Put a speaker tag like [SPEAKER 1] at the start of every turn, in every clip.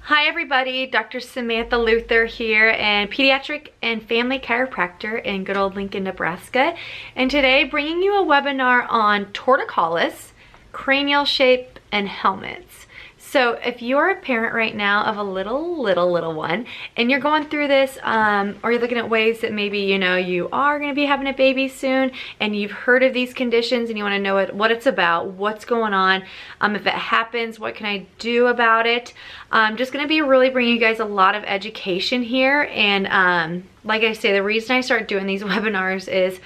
[SPEAKER 1] Hi everybody, Dr. Samantha Luther here, and pediatric and family chiropractor in good old Lincoln, Nebraska. And today bringing you a webinar on torticollis, cranial shape, and helmets. So if you're a parent right now of a little one and you're going through this, or you're looking at ways that maybe you are going to be having a baby soon and you've heard of these conditions and you want to know what it's about, what's going on, if it happens, what can I do about it. I'm just going to be really bringing you guys a lot of education here. And like I say, the reason I start doing these webinars is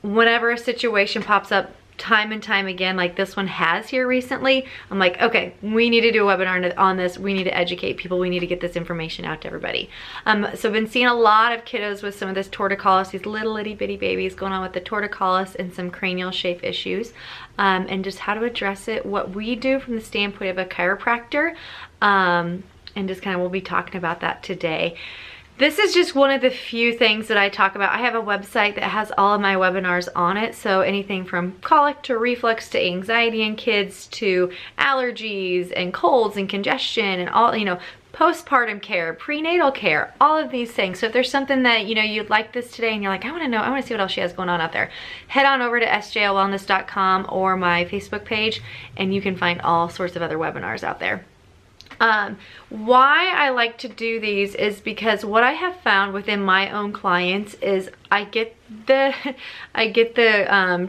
[SPEAKER 1] whenever a situation pops up time and time again, like this one has here recently, I'm like, okay, we need to do a webinar on this. We need to educate people. We need to get this information out to everybody. So I've been seeing a lot of kiddos with some of this torticollis, these little itty bitty babies going on with the torticollis and some cranial shape issues, and just how to address it, what we do from the standpoint of a chiropractor, and just kind of we'll be talking about that today. This is just one of the few things that I talk about. I have a website that has all of my webinars on it. So anything from colic to reflux to anxiety in kids to allergies and colds and congestion and all, postpartum care, prenatal care, all of these things. So if there's something that, you'd like this today and you're like, I want to see what else she has going on out there, head on over to sjlwellness.com or my Facebook page and you can find all sorts of other webinars out there. Why I like to do these is because what I have found within my own clients is I get the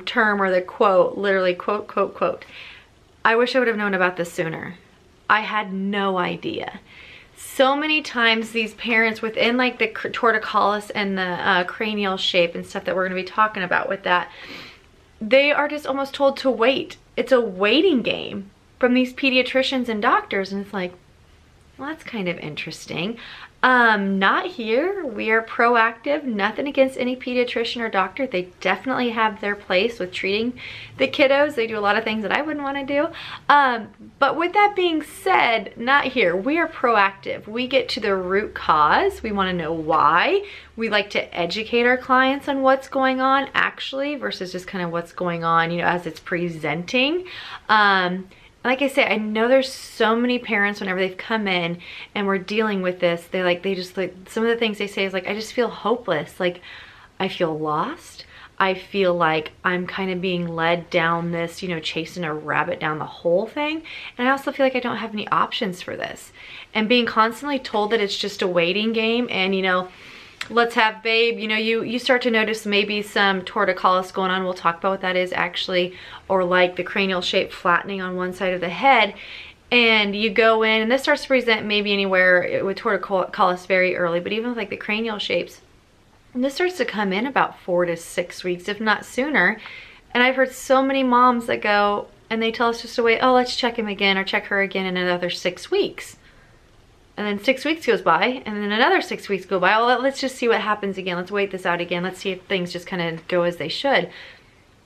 [SPEAKER 1] term or the quote, literally quote, I wish I would have known about this sooner. I had no idea. So many times these parents within like the torticollis and the cranial shape and stuff that we're going to be talking about with that, they are just almost told to wait. It's a waiting game from these pediatricians and doctors, and it's like, well, that's kind of interesting. Not here. We are proactive. Nothing against any pediatrician or doctor. They definitely have their place with treating the kiddos. They do a lot of things that I wouldn't want to do. But with that being said, not here. We are proactive. We get to the root cause. We want to know why. We like to educate our clients on what's going on actually versus just kind of what's going on, as it's presenting. Like I say, I know there's so many parents whenever they've come in and we're dealing with this, they just some of the things they say is like, I just feel hopeless. Like I feel lost. I feel like I'm kind of being led down this, chasing a rabbit down the whole thing. And I also feel like I don't have any options for this. And being constantly told that it's just a waiting game and, let's have babe, you start to notice maybe some torticollis going on. We'll talk about what that is actually, or like the cranial shape flattening on one side of the head. And you go in, and this starts to present maybe anywhere with torticollis very early, but even with like the cranial shapes, and this starts to come in about 4 to 6 weeks, if not sooner. And I've heard so many moms that go, and they tell us just to wait, oh, let's check him again or check her again in another 6 weeks. And then 6 weeks goes by, and then another 6 weeks go by. Oh, let's just see what happens again. Let's wait this out again. Let's see if things just kind of go as they should.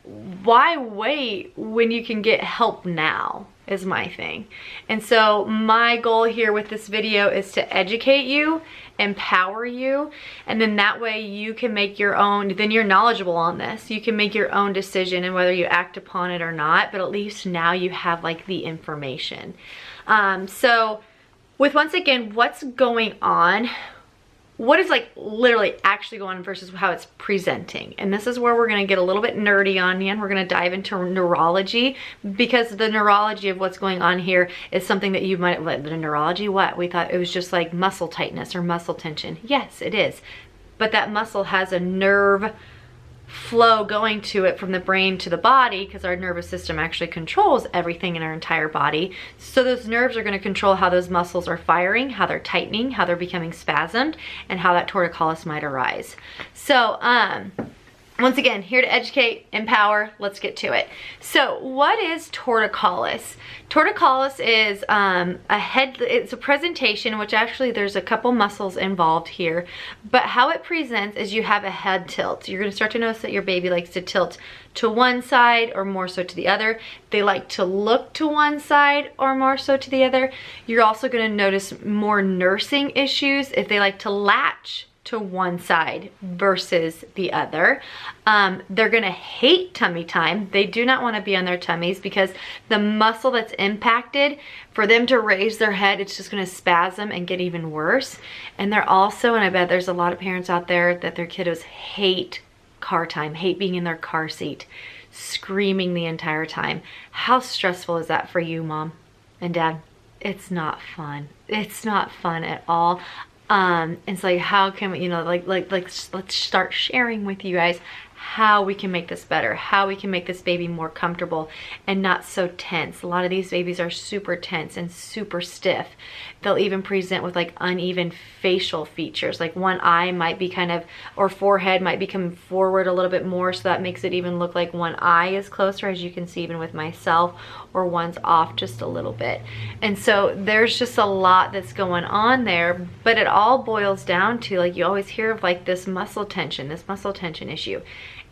[SPEAKER 1] Why wait when you can get help now is my thing. And so my goal here with this video is to educate you, empower you, and then that way you can make your own, then you're knowledgeable on this. You can make your own decision and whether you act upon it or not, but at least now you have like the information. So with once again, what's going on, what is like literally actually going on versus how it's presenting. And this is where we're gonna get a little bit nerdy on you, and we're gonna dive into neurology, because the neurology of what's going on here is something that you might, the neurology, what? We thought it was just like muscle tightness or muscle tension. Yes, it is. But that muscle has a nerve flow going to it from the brain to the body, because our nervous system actually controls everything in our entire body. So those nerves are going to control how those muscles are firing, how they're tightening, how they're becoming spasmed, and how that torticollis might arise. So once again, here to educate, empower, let's get to it. So what is torticollis? Torticollis is it's a presentation, which actually there's a couple muscles involved here, but how it presents is you have a head tilt. You're gonna start to notice that your baby likes to tilt to one side or more so to the other. They like to look to one side or more so to the other. You're also gonna notice more nursing issues if they like to latch to one side versus the other. They're gonna hate tummy time. They do not wanna be on their tummies because the muscle that's impacted, for them to raise their head, it's just gonna spasm and get even worse. And they're also, and I bet there's a lot of parents out there that their kiddos hate car time, hate being in their car seat, screaming the entire time. How stressful is that for you, Mom and Dad? It's not fun. It's not fun at all. It's like, how can we, let's start sharing with you guys how we can make this better, how we can make this baby more comfortable and not so tense. A lot of these babies are super tense and super stiff. They'll even present with like uneven facial features, like one eye might be kind of, or forehead might be coming forward a little bit more, so that makes it even look like one eye is closer, as you can see even with myself, or one's off just a little bit. And so there's just a lot that's going on there, but it all boils down to, like, you always hear of like this muscle tension issue.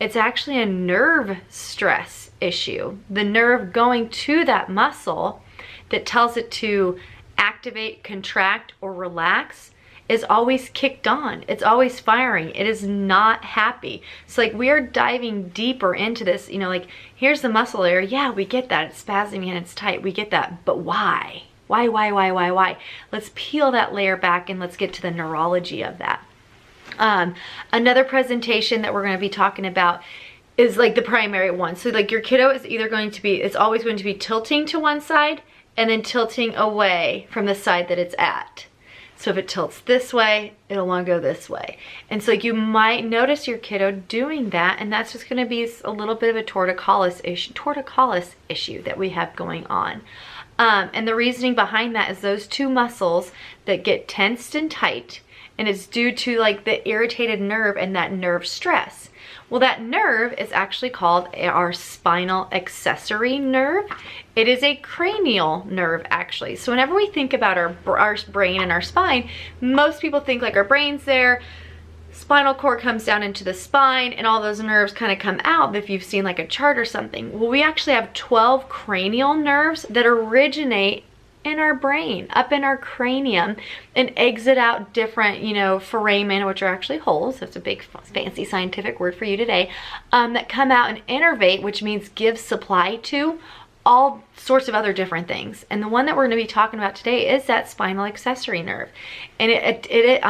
[SPEAKER 1] It's actually a nerve stress issue. The nerve going to that muscle that tells it to activate, contract, or relax is always kicked on. It's always firing. It is not happy. So like, we are diving deeper into this, like, here's the muscle area. Yeah, we get that. It's spasming and it's tight. We get that. But why? Why? Let's peel that layer back and let's get to the neurology of that. Another presentation that we're going to be talking about is like the primary one. So like, your kiddo is either going to be, it's always going to be tilting to one side and then tilting away from the side that it's at. So if it tilts this way, it'll want to go this way. And so you might notice your kiddo doing that, and that's just going to be a little bit of a torticollis issue that we have going on. And the reasoning behind that is those two muscles that get tensed and tight, and it's due to like the irritated nerve and that nerve stress. Well, that nerve is actually called our spinal accessory nerve. It is a cranial nerve, actually. So whenever we think about our brain and our spine, most people think like our brain's there, spinal cord comes down into the spine, and all those nerves kind of come out if you've seen like a chart or something. Well, we actually have 12 cranial nerves that originate in our brain, up in our cranium, and exit out different, foramen, which are actually holes. That's a big fancy scientific word for you today, that come out and innervate, which means give supply to all sorts of other different things. And the one that we're going to be talking about today is that spinal accessory nerve. And it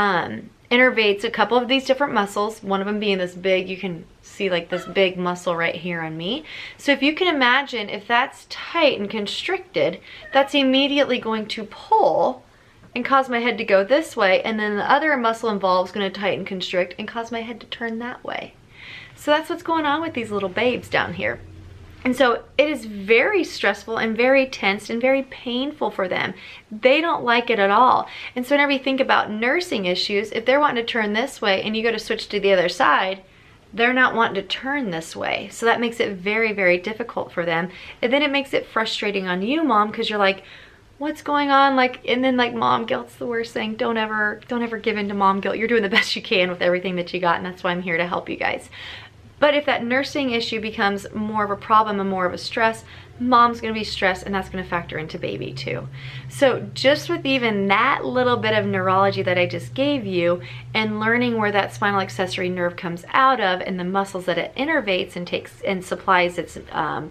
[SPEAKER 1] innervates a couple of these different muscles, one of them being this big, you can see like this big muscle right here on me. So if you can imagine, if that's tight and constricted, that's immediately going to pull and cause my head to go this way, and then the other muscle involved is going to tighten, constrict, and cause my head to turn that way. So that's what's going on with these little babes down here. And so it is very stressful and very tense and very painful for them. They don't like it at all. And so whenever you think about nursing issues, if they're wanting to turn this way and you go to switch to the other side, they're not wanting to turn this way. So that makes it very, very difficult for them. And then it makes it frustrating on you, Mom, because you're like, what's going on? Like, and then like, mom guilt's the worst thing. Don't ever give in to mom guilt. You're doing the best you can with everything that you got, and that's why I'm here to help you guys. But if that nursing issue becomes more of a problem and more of a stress, mom's gonna be stressed, and that's gonna factor into baby too. So just with even that little bit of neurology that I just gave you, and learning where that spinal accessory nerve comes out of and the muscles that it innervates and takes and supplies its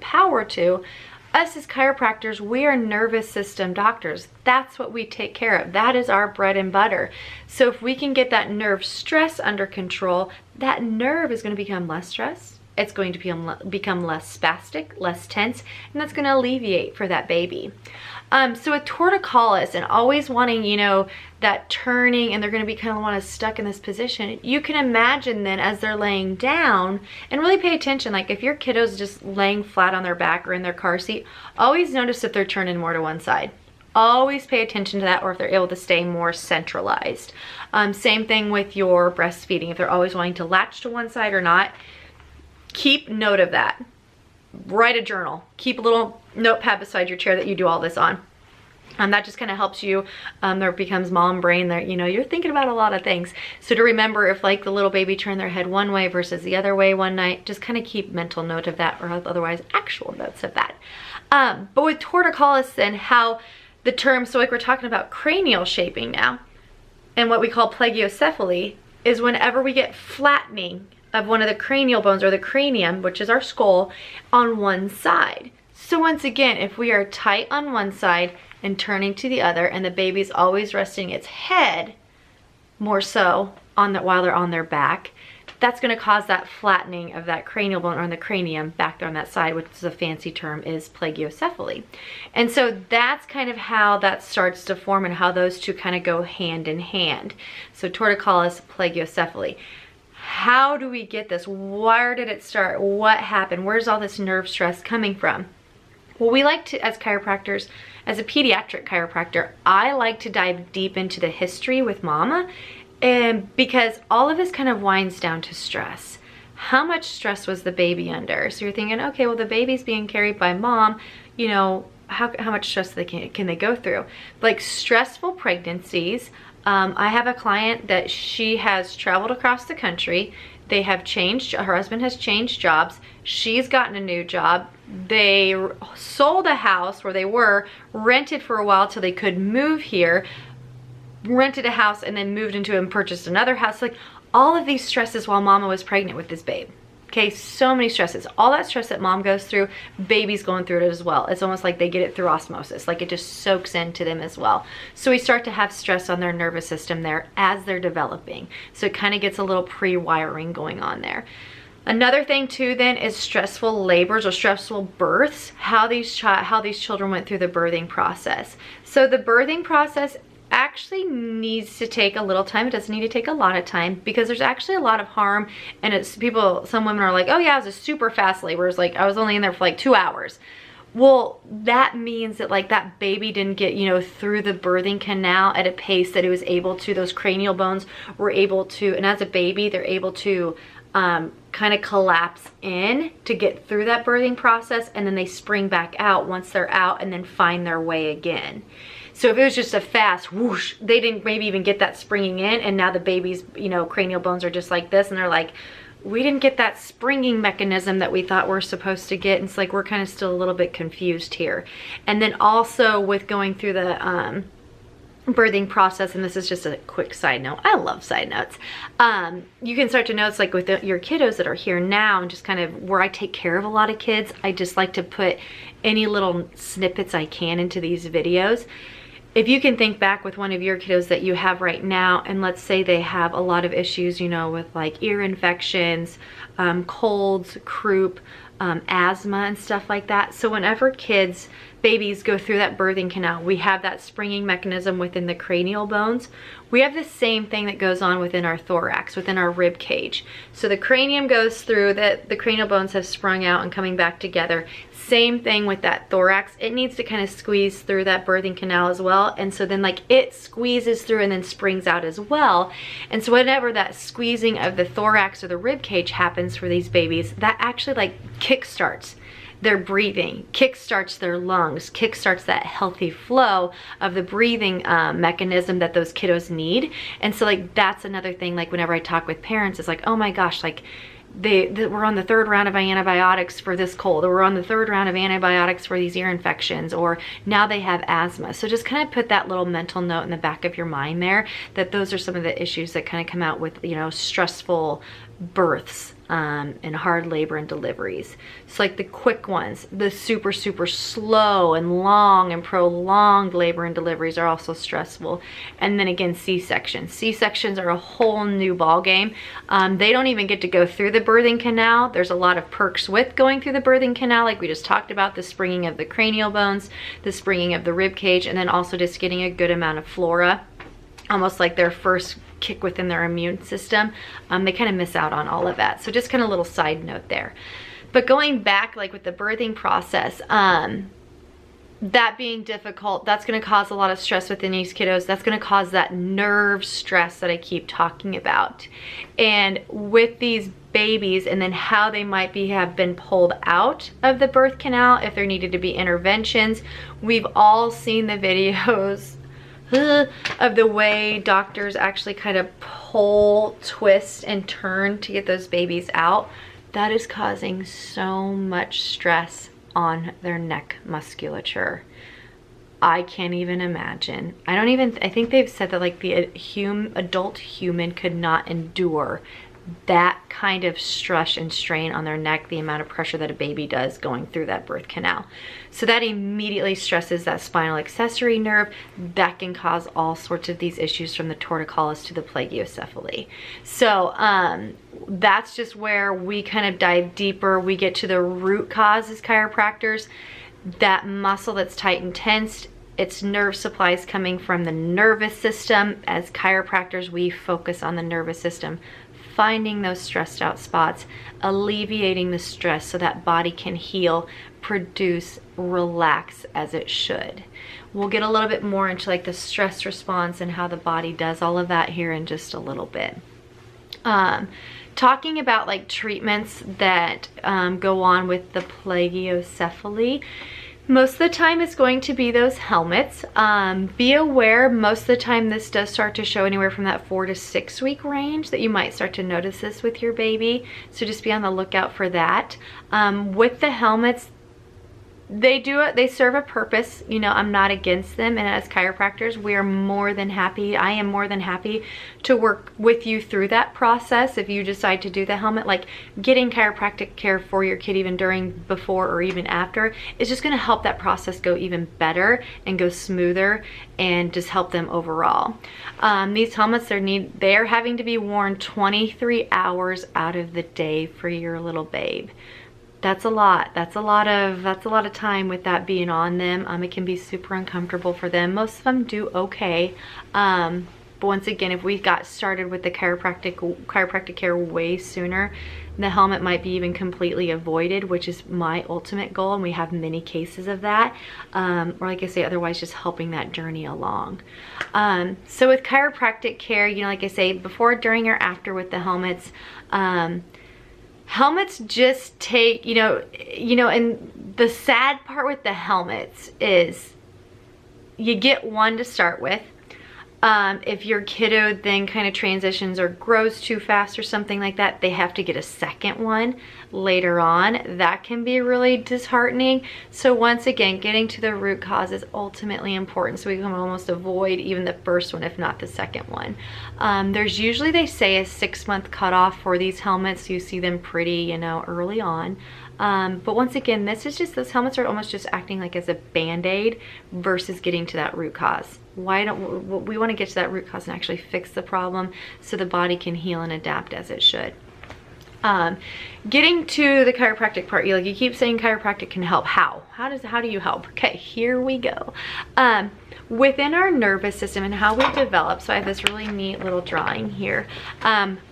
[SPEAKER 1] power to, us as chiropractors, we are nervous system doctors. That's what we take care of. That is our bread and butter. So if we can get that nerve stress under control, that nerve is going to become less stressed. It's going to become less spastic, less tense, and that's going to alleviate for that baby. So with torticollis and always wanting, that turning, and they're going to be kind of stuck in this position, you can imagine then as they're laying down, and really pay attention, like if your kiddo's just laying flat on their back or in their car seat, always notice if they're turning more to one side. Always pay attention to that, or if they're able to stay more centralized. Same thing with your breastfeeding. If they're always wanting to latch to one side or not, keep note of that. Write a journal. Keep a little notepad beside your chair that you do all this on. That just kind of helps you. There becomes mom brain there. You're thinking about a lot of things. So to remember, if like the little baby turned their head one way versus the other way one night, just kind of keep mental note of that, or otherwise actual notes of that. But with torticollis then, how the term, so like we're talking about cranial shaping now, and what we call plagiocephaly is whenever we get flattening of one of the cranial bones or the cranium, which is our skull, on one side. So once again, if we are tight on one side and turning to the other, and the baby's always resting its head more so on the, while they're on their back, that's going to cause that flattening of that cranial bone or the cranium back there on that side, which is a fancy term, is plagiocephaly. And so that's kind of how that starts to form and how those two kind of go hand in hand. So torticollis, plagiocephaly. How do we get this? Where did it start? What happened? Where's all this nerve stress coming from? Well, we like to, as chiropractors, as a pediatric chiropractor, I like to dive deep into the history with mama, and because all of this kind of winds down to stress. How much stress was the baby under? So you're thinking, okay, well, the baby's being carried by mom, you know, how much stress can they go through? Like stressful pregnancies. I have a client that she has traveled across the country. They have changed, her husband has changed jobs. She's gotten a new job. They sold a house where they were, rented for a while till they could move here, rented a house, and then moved into and purchased another house. Like all of these stresses while mama was pregnant with this babe. Okay, so many stresses. All that stress that mom goes through, baby's going through it as well. It's almost like they get it through osmosis. Like it just soaks into them as well. So we start to have stress on their nervous system there as they're developing. So it kind of gets a little pre-wiring going on there. Another thing too then is stressful labors or stressful births, how these children went through the birthing process. So the birthing process actually needs to take a little time. It doesn't need to take a lot of time because there's actually a lot of harm, and it's people, some women are like, oh yeah, it was a super fast labor. It's like I was only in there for like 2 hours. Well, that means that like that baby didn't get, you know, through the birthing canal at a pace that it was able to. Those cranial bones were able to, and as a baby, they're able to kind of collapse in to get through that birthing process, and then they spring back out once they're out and then find their way again. So if it was just a fast whoosh, they didn't maybe even get that springing in, and now the baby's, you know, cranial bones are just like this, and they're like, we didn't get that springing mechanism that we thought we're supposed to get. And it's like we're kind of still a little bit confused here. And then also with going through the birthing process, and this is just a quick side note, I love side notes, you can start to notice like with your kiddos that are here now, and just kind of where I take care of a lot of kids, I just like to put any little snippets I can into these videos. If you can think back with one of your kiddos that you have right now, and let's say they have a lot of issues, you know, with like ear infections, colds, croup, asthma and stuff like that. So whenever babies go through that birthing canal, we have that springing mechanism within the cranial bones. We have the same thing that goes on within our thorax, within our rib cage. So the cranium goes through, the cranial bones have sprung out and coming back together. Same thing with that thorax. It needs to kind of squeeze through that birthing canal as well. And so then like it squeezes through and then springs out as well. And so whenever that squeezing of the thorax or the rib cage happens for these babies, that actually like kickstarts their breathing, kickstarts their lungs, kickstarts that healthy flow of the breathing mechanism that those kiddos need. And so like that's another thing, like whenever I talk with parents, it's like, oh my gosh, like we're on the 3rd round of antibiotics for this cold, or we're on the 3rd round of antibiotics for these ear infections, or now they have asthma. So just kind of put that little mental note in the back of your mind there, that those are some of the issues that kind of come out with, you know, stressful births and hard labor and deliveries. So like the quick ones, the super slow and long and prolonged labor and deliveries are also stressful. And then again, C-sections. C-sections are a whole new ball game. They don't even get to go through the birthing canal. There's a lot of perks with going through the birthing canal, like we just talked about, the springing of the cranial bones, the springing of the rib cage, and then also just getting a good amount of flora, almost like their first kick within their immune system. They kind of miss out on all of that. So just kind of a little side note there. But going back, like with the birthing process, that being difficult, that's going to cause a lot of stress within these kiddos. That's going to cause that nerve stress that I keep talking about. And with these babies, and then how they might have been pulled out of the birth canal, if there needed to be interventions. We've all seen the videos of the way doctors actually kind of pull, twist, and turn to get those babies out. That is causing so much stress on their neck musculature. I can't even imagine. I think they've said that like the adult human could not endure that kind of stress and strain on their neck, the amount of pressure that a baby does going through that birth canal. So that immediately stresses that spinal accessory nerve. That can cause all sorts of these issues, from the torticollis to the plagiocephaly. So that's just where we kind of dive deeper. We get to the root cause as chiropractors. That muscle that's tight and tensed, its nerve supply is coming from the nervous system. As chiropractors, we focus on the nervous system, finding those stressed out spots, alleviating the stress so that body can heal, produce, relax as it should. We'll get a little bit more into like the stress response and how the body does all of that here in just a little bit. Talking about like treatments that go on with the plagiocephaly, most of the time it's going to be those helmets. Be aware, most of the time this does start to show anywhere from that 4 to 6 week range that you might start to notice this with your baby. So just be on the lookout for that. With the helmets, they serve a purpose. You know, I'm not against them, and as chiropractors, I am more than happy to work with you through that process. If you decide to do the helmet, like getting chiropractic care for your kid even during, before, or even after, is just going to help that process go even better and go smoother and just help them overall. These helmets, they're having to be worn 23 hours out of the day for your little babe. That's a lot. That's a lot of time with that being on them. It can be super uncomfortable for them. Most of them do okay. But once again, if we got started with the chiropractic care way sooner, the helmet might be even completely avoided, which is my ultimate goal, and we have many cases of that. Or like I say, otherwise just helping that journey along. So with chiropractic care, you know, like I say, before, during, or after with the helmets, helmets just take, you know, and the sad part with the helmets is you get one to start with. If your kiddo then kind of transitions or grows too fast or something like that, they have to get a second one later on. That can be really disheartening. So once again, getting to the root cause is ultimately important, so we can almost avoid even the first one, if not the second one. There's usually, they say, a 6-month cutoff for these helmets. You see them pretty, you know, early on. But once again, those helmets are almost just acting like as a band-aid versus getting to that root cause. We want to get to that root cause and actually fix the problem so the body can heal and adapt as it should. Getting to the chiropractic part, you keep saying chiropractic can help. How do you help? Okay, here we go. Within our nervous system and how we develop, so I have this really neat little drawing here.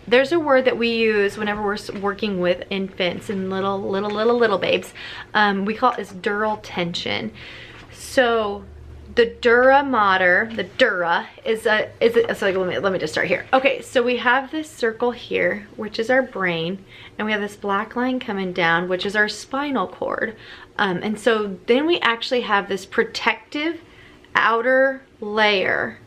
[SPEAKER 1] There's a word that we use whenever we're working with infants and little babes. We call it dural tension. So the dura mater, the dura so let me just start here. Okay, so we have this circle here, which is our brain, and we have this black line coming down, which is our spinal cord. And so then we actually have this protective outer layer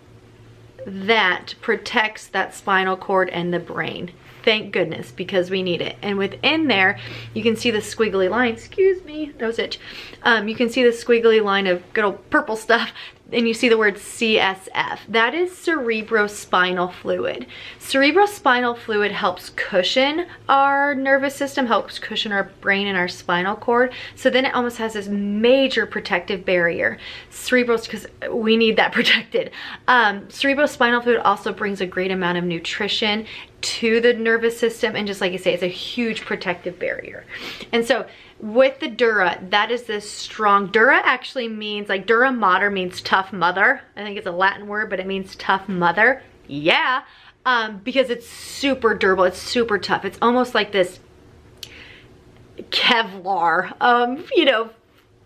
[SPEAKER 1] that protects that spinal cord and the brain. Thank goodness, because we need it. And within there, you can see the squiggly line. Excuse me, nose itch. You can see the squiggly line of good old purple stuff, and you see the word CSF. That is cerebrospinal fluid. Cerebrospinal fluid helps cushion our nervous system, helps cushion our brain and our spinal cord. So then it almost has this major protective barrier. Because we need that protected. Cerebrospinal fluid also brings a great amount of nutrition to the nervous system, and just like I say, it's a huge protective barrier. And so with the dura, that is this strong, dura actually means, like, dura mater means tough mother. I think it's a Latin word, but it means tough mother. Yeah, because it's super durable, it's super tough. It's almost like this Kevlar, you know,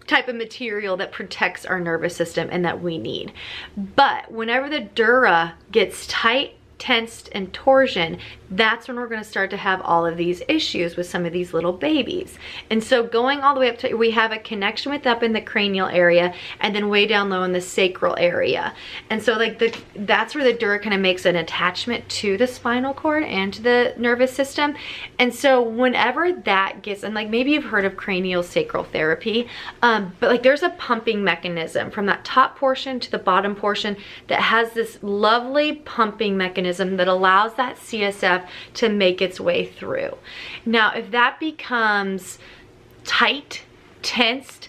[SPEAKER 1] type of material that protects our nervous system and that we need. But whenever the dura gets tight, tensed, and torsion, that's when we're going to start to have all of these issues with some of these little babies. And so going all the way up to, we have a connection with up in the cranial area and then way down low in the sacral area. And so like that's where the dura kind of makes an attachment to the spinal cord and to the nervous system. And so whenever that gets, and like maybe you've heard of cranial sacral therapy, but like there's a pumping mechanism from that top portion to the bottom portion that has this lovely pumping mechanism that allows that CSF to make its way through. Now, if that becomes tight, tensed,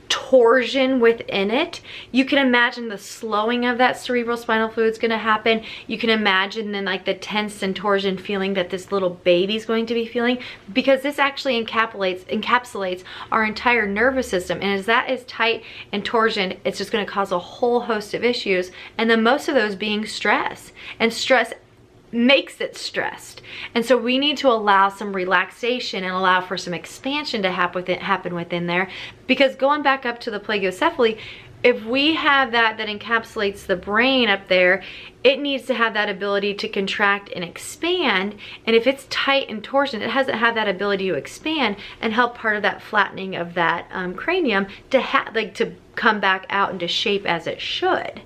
[SPEAKER 1] torsion within it, you can imagine the slowing of that cerebral spinal fluid is going to happen. You can imagine then like the tense and torsion feeling that this little baby's going to be feeling, because this actually encapsulates our entire nervous system. And as that is tight and torsion, it's just going to cause a whole host of issues, and then most of those being stress. And stress makes it stressed. And so we need to allow some relaxation and allow for some expansion to happen within there, because going back up to the plagiocephaly, if we have that encapsulates the brain up there, it needs to have that ability to contract and expand. And if it's tight and torsion, it doesn't have that ability to expand and help part of that flattening of that cranium to come back out into shape as it should.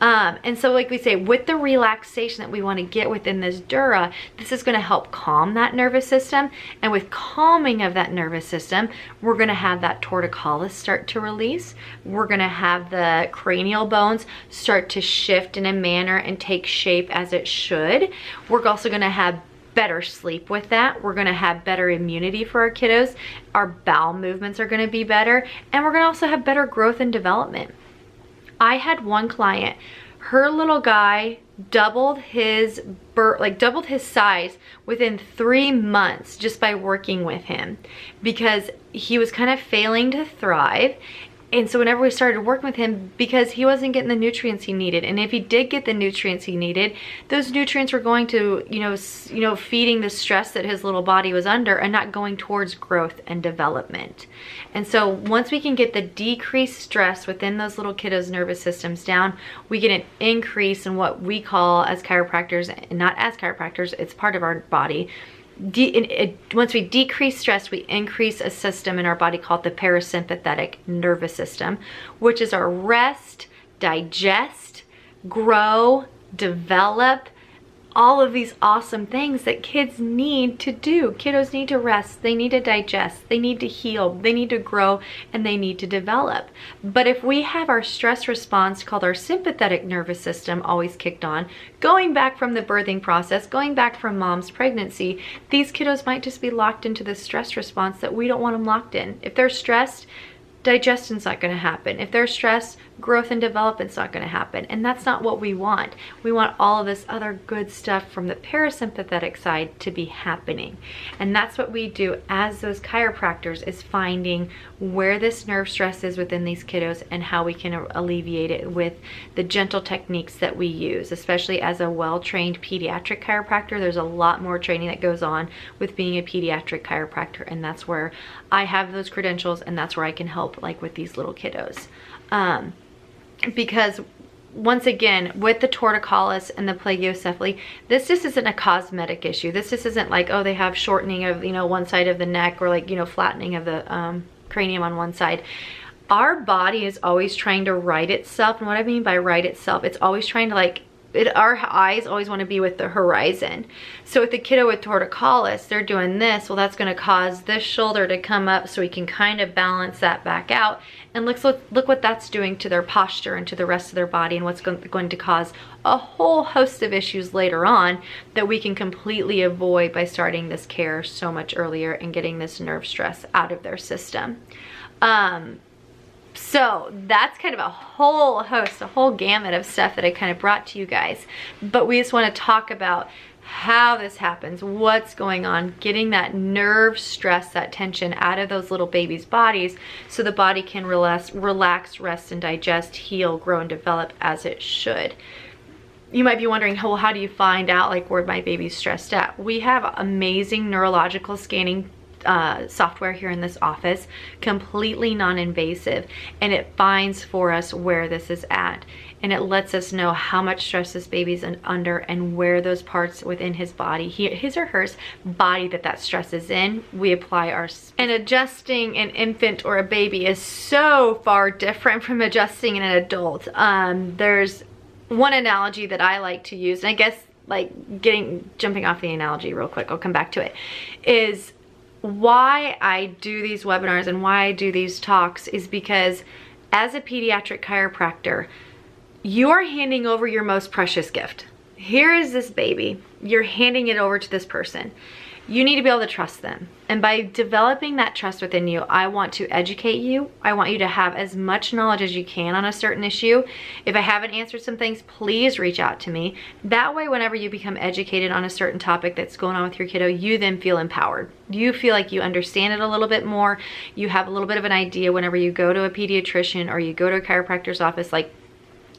[SPEAKER 1] And so like we say, with the relaxation that we want to get within this dura, this is going to help calm that nervous system. And with calming of that nervous system, we're going to have that torticollis start to release. We're going to have the cranial bones start to shift in a manner and take shape as it should. We're also going to have better sleep with that. We're going to have better immunity for our kiddos. Our bowel movements are going to be better. And we're going to also have better growth and development. I had one client, her little guy doubled his size within 3 months just by working with him, because he was kind of failing to thrive. And so whenever we started working with him, because he wasn't getting the nutrients he needed, and if he did get the nutrients he needed, those nutrients were going to, feeding the stress that his little body was under and not going towards growth and development. And so once we can get the decreased stress within those little kiddos' nervous systems down, we get an increase in what we call as chiropractors, and not as chiropractors, it's part of our body. Once we decrease stress, we increase a system in our body called the parasympathetic nervous system, which is our rest, digest, grow, develop, all of these awesome things that kids need to do. Kiddos need to rest, they need to digest, they need to heal, they need to grow, and they need to develop. But if we have our stress response called our sympathetic nervous system always kicked on, going back from the birthing process, going back from mom's pregnancy, these kiddos might just be locked into the stress response that we don't want them locked in. If they're stressed, digestion's not going to happen. If they're stressed, growth and development's not going to happen. And that's not what we want. We want all of this other good stuff from the parasympathetic side to be happening. And that's what we do as those chiropractors, is finding where this nerve stress is within these kiddos and how we can alleviate it with the gentle techniques that we use. Especially as a well-trained pediatric chiropractor, there's a lot more training that goes on with being a pediatric chiropractor, and that's where I have those credentials, and that's where I can help like with these little kiddos. Because once again, with the torticollis and the plagiocephaly, this just isn't a cosmetic issue. This just isn't like, oh, they have shortening of, one side of the neck, or like, flattening of the cranium on one side. Our body is always trying to right itself. And what I mean by right itself, it's always trying to our eyes always want to be with the horizon. So with the kiddo with torticollis, they're doing this. Well, that's going to cause this shoulder to come up so we can kind of balance that back out. And look what that's doing to their posture and to the rest of their body, and what's going to cause a whole host of issues later on that we can completely avoid by starting this care so much earlier and getting this nerve stress out of their system. So that's kind of a whole host, a whole gamut of stuff that I kind of brought to you guys. But we just want to talk about how this happens, what's going on, getting that nerve stress, that tension out of those little babies' bodies so the body can relax, rest, and digest, heal, grow, and develop as it should. You might be wondering, well, how do you find out like where my baby's stressed at? We have amazing neurological scanning software here in this office, completely non-invasive, and it finds for us where this is at. and it lets us know how much stress this baby's under and where those parts within his body, his or hers body that stress is in, we apply our. And adjusting an infant or a baby is so far different from adjusting an adult. There's one analogy that I like to use, and I guess like jumping off the analogy real quick, I'll come back to it, is why I do these webinars and why I do these talks is because as a pediatric chiropractor, you are handing over your most precious gift. Here is this baby. You're handing it over to this person. You need to be able to trust them. And by developing that trust within you, I want to educate you. I want you to have as much knowledge as you can on a certain issue. If I haven't answered some things, please reach out to me. That way, whenever you become educated on a certain topic that's going on with your kiddo, you then feel empowered. You feel like you understand it a little bit more. You have a little bit of an idea whenever you go to a pediatrician or you go to a chiropractor's office, like,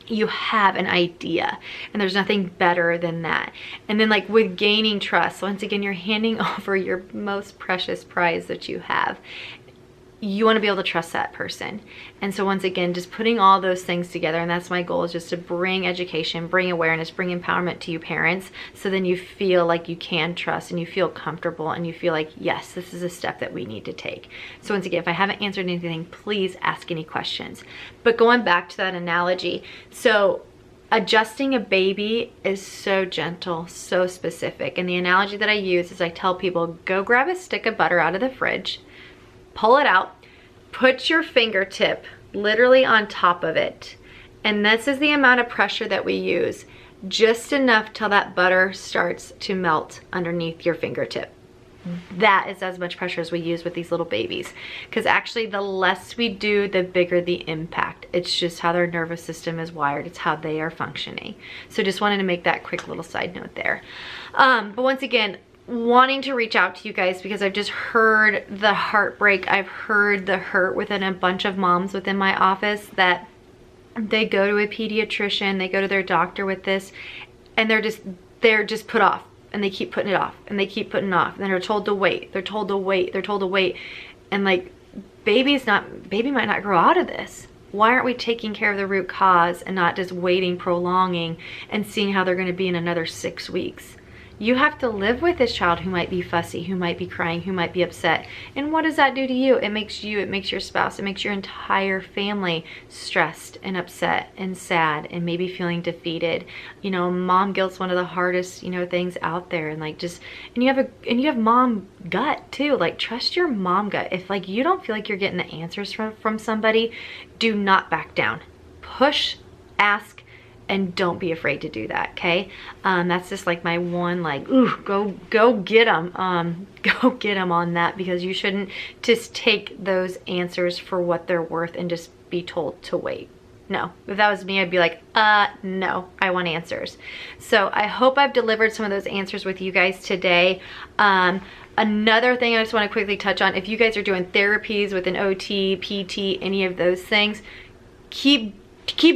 [SPEAKER 1] you have an idea, and there's nothing better than that. And then like with gaining trust, once again, you're handing over your most precious prize that you have. You want to be able to trust that person. And so once again, just putting all those things together, and that's my goal, is just to bring education, bring awareness, bring empowerment to you parents, so then you feel like you can trust and you feel comfortable and you feel like, yes, this is a step that we need to take. So once again, if I haven't answered anything, please ask any questions. But going back to that analogy, so adjusting a baby is so gentle, so specific. And the analogy that I use is I tell people, go grab a stick of butter out of the fridge, pull it out, put your fingertip literally on top of it. And this is the amount of pressure that we use, just enough till that butter starts to melt underneath your fingertip. That is as much pressure as we use with these little babies, because actually the less we do, the bigger the impact. It's just how their nervous system is wired. It's how they are functioning. So just wanted to make that quick little side note there. But once again, wanting to reach out to you guys because I've just heard the heartbreak. I've heard the hurt within a bunch of moms within my office that they go to a pediatrician, they go to their doctor with this, and they're just put off, and they keep putting it off, and they keep putting it off, and they're told to wait, they're told to wait, they're told to wait, and like baby might not grow out of this. Why aren't we taking care of the root cause and not just waiting, prolonging, and seeing how they're going to be in another 6 weeks? You have to live with this child who might be fussy, who might be crying, who might be upset. And what does that do to you? It makes you, it makes your spouse, it makes your entire family stressed and upset and sad and maybe feeling defeated. You know, mom guilt's one of the hardest, you know, things out there. And like and you have mom gut too. Like, trust your mom gut. If like you don't feel like you're getting the answers from somebody, do not back down. Push, ask, and don't be afraid to do that, okay? That's just like my one, like, ooh, go get them. Go get them on that, because you shouldn't just take those answers for what they're worth and just be told to wait. No, if that was me, I'd be like, no, I want answers. So I hope I've delivered some of those answers with you guys today. Another thing I just want to quickly touch on, if you guys are doing therapies with an OT, PT, any of those things, keep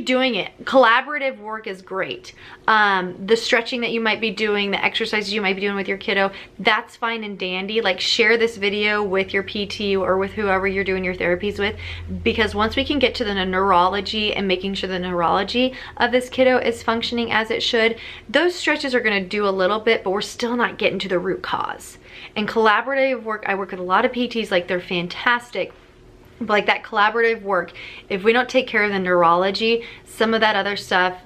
[SPEAKER 1] doing it. Collaborative work is great. The stretching that you might be doing, the exercises you might be doing with your kiddo, that's fine and dandy. Like, share this video with your PT or with whoever you're doing your therapies with, because once we can get to the neurology and making sure the neurology of this kiddo is functioning as it should, those stretches are going to do a little bit, but we're still not getting to the root cause. And collaborative work, I work with a lot of PTs, like, they're fantastic. But like that collaborative work, if we don't take care of the neurology, some of that other stuff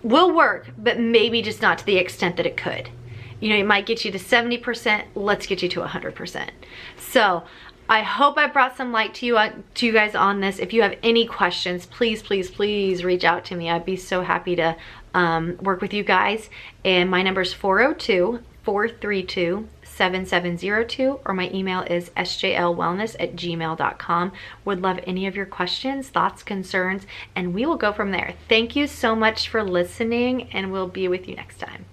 [SPEAKER 1] will work, but maybe just not to the extent that it could. You know, it might get you to 70%, let's get you to 100%. So I hope I brought some light to you guys on this. If you have any questions, please, please, please reach out to me. I'd be so happy to work with you guys. And my number is 402-432-7702, or my email is sjlwellness@gmail.com. Would love any of your questions, thoughts, concerns, and we will go from there. Thank you so much for listening, and we'll be with you next time.